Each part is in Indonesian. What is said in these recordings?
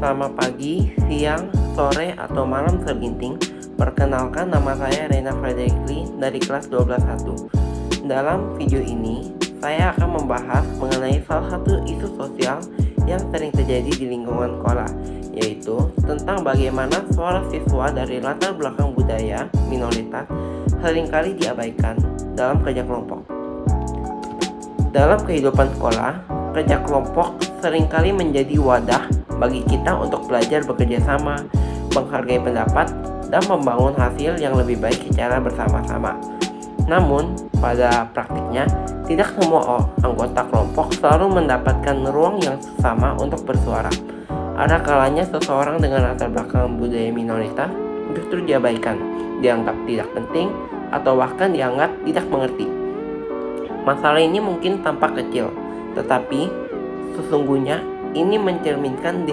Selamat pagi, siang, sore, atau malam terginting. Perkenalkan, nama saya Rena Frederickly dari kelas 12-1. Dalam video ini, saya akan membahas mengenai salah satu isu sosial yang sering terjadi di lingkungan sekolah, yaitu tentang bagaimana suara siswa dari latar belakang budaya minoritas seringkali diabaikan dalam kerja kelompok. Dalam kehidupan sekolah, kerja kelompok seringkali menjadi wadah bagi kita untuk belajar bekerja sama, menghargai pendapat, dan membangun hasil yang lebih baik secara bersama-sama. Namun, pada praktiknya, tidak semua anggota kelompok selalu mendapatkan ruang yang sama untuk bersuara. Ada kalanya seseorang dengan latar belakang budaya minoritas justru diabaikan, dianggap tidak penting, atau bahkan dianggap tidak mengerti. Masalah ini mungkin tampak kecil, tetapi sesungguhnya ini mencerminkan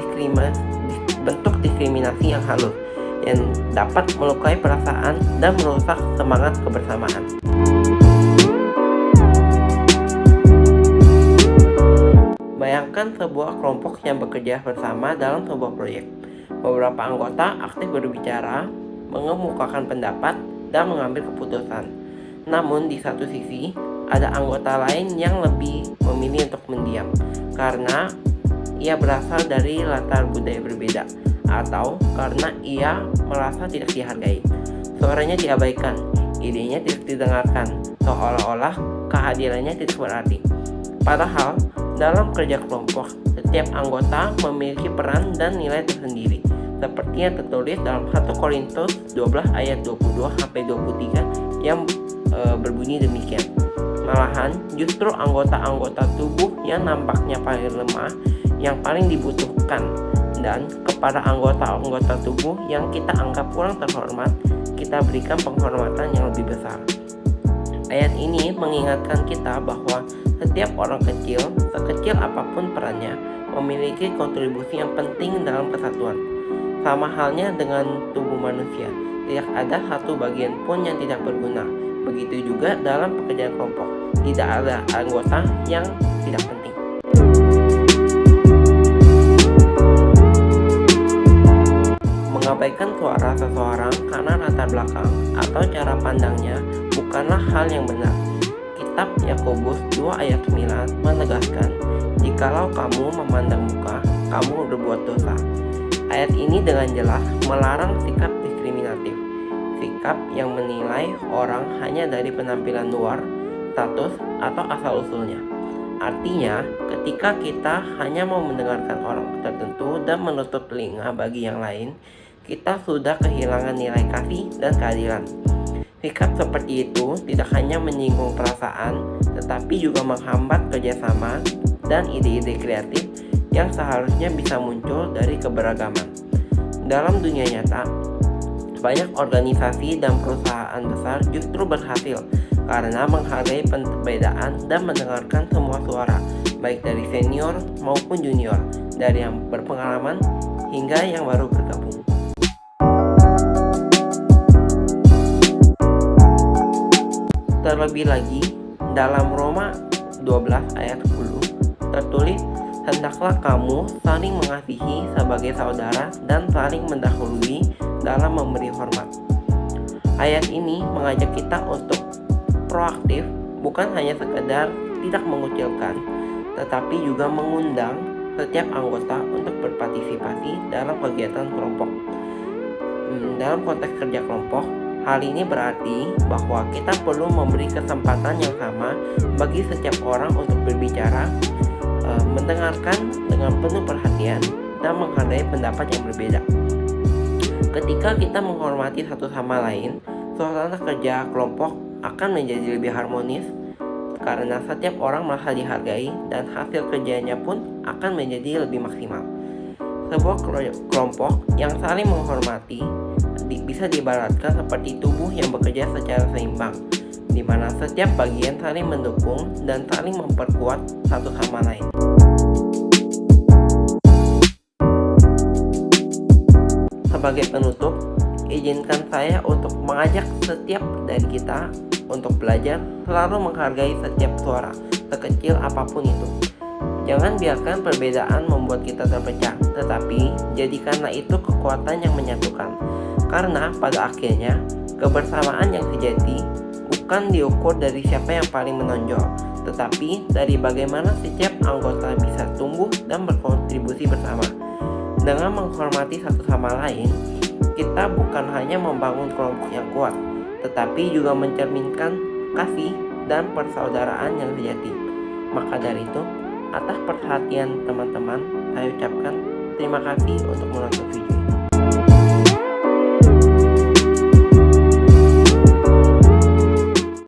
bentuk diskriminasi yang halus yang dapat melukai perasaan dan merusak semangat kebersamaan. Bayangkan sebuah kelompok yang bekerja bersama dalam sebuah proyek. Beberapa anggota aktif berbicara, mengemukakan pendapat, dan mengambil keputusan. Namun di satu sisi, ada anggota lain yang lebih memilih untuk mendiam karena ia berasal dari latar budaya berbeda atau karena ia merasa tidak dihargai. Suaranya diabaikan, idenya tidak didengarkan, seolah-olah kehadirannya tidak berarti. Padahal, dalam kerja kelompok, setiap anggota memiliki peran dan nilai tersendiri, seperti yang tertulis dalam 1 Korintus 12 ayat 22-23 yang berbunyi demikian. Malahan, justru anggota-anggota tubuh yang nampaknya paling lemah yang paling dibutuhkan, dan kepada anggota-anggota tubuh yang kita anggap kurang terhormat, kita berikan penghormatan yang lebih besar. Ayat ini mengingatkan kita bahwa setiap orang kecil, sekecil apapun perannya, memiliki kontribusi yang penting dalam kesatuan. Sama halnya dengan tubuh manusia, tidak ada satu bagian pun yang tidak berguna. Begitu juga dalam pekerjaan kelompok, tidak ada anggota yang tidak penting. Mengabaikan suara seseorang karena latar belakang atau cara pandangnya bukanlah hal yang benar. Kitab Yakobus 2 ayat 9 menegaskan, "Jikalau kamu memandang muka, kamu berbuat dosa." Ayat ini dengan jelas melarang sikap diskriminatif, sikap yang menilai orang hanya dari penampilan luar, status, atau asal-usulnya. Artinya, ketika kita hanya mau mendengarkan orang tertentu dan menutup telinga bagi yang lain, kita sudah kehilangan nilai kasih dan keadilan. Sikap seperti itu tidak hanya menyinggung perasaan, tetapi juga menghambat kerjasama dan ide-ide kreatif yang seharusnya bisa muncul dari keberagaman. Dalam dunia nyata, banyak organisasi dan perusahaan besar justru berhasil karena menghargai perbedaan dan mendengarkan semua suara, baik dari senior maupun junior, dari yang berpengalaman hingga yang baru bergabung. Terlebih lagi, dalam Roma 12 ayat 10 tertulis, "Hendaklah kamu saling mengasihi sebagai saudara dan saling mendahului dalam memberi hormat." Ayat ini mengajak kita untuk proaktif, bukan hanya sekedar tidak mengucilkan, tetapi juga mengundang setiap anggota untuk berpartisipasi dalam kegiatan kelompok. Dalam konteks kerja kelompok, hal ini berarti bahwa kita perlu memberi kesempatan yang sama bagi setiap orang untuk berbicara, mendengarkan dengan penuh perhatian, dan menghargai pendapat yang berbeda. Ketika kita menghormati satu sama lain, suasana kerja kelompok akan menjadi lebih harmonis karena setiap orang merasa dihargai dan hasil kerjanya pun akan menjadi lebih maksimal. Sebuah kelompok yang saling menghormati bisa diibaratkan seperti tubuh yang bekerja secara seimbang, di mana setiap bagian saling mendukung dan saling memperkuat satu sama lain. Sebagai penutup, izinkan saya untuk mengajak setiap dari kita untuk belajar selalu menghargai setiap suara, sekecil apapun itu. Jangan biarkan perbedaan membuat kita terpecah, tetapi jadikanlah itu kekuatan yang menyatukan. Karena pada akhirnya, kebersamaan yang sejati bukan diukur dari siapa yang paling menonjol, tetapi dari bagaimana setiap anggota bisa tumbuh dan berkontribusi bersama. Dengan menghormati satu sama lain, kita bukan hanya membangun kelompok yang kuat, tetapi juga mencerminkan kasih dan persaudaraan yang sejati. Maka dari itu, atas perhatian teman-teman, saya ucapkan terima kasih untuk menonton video.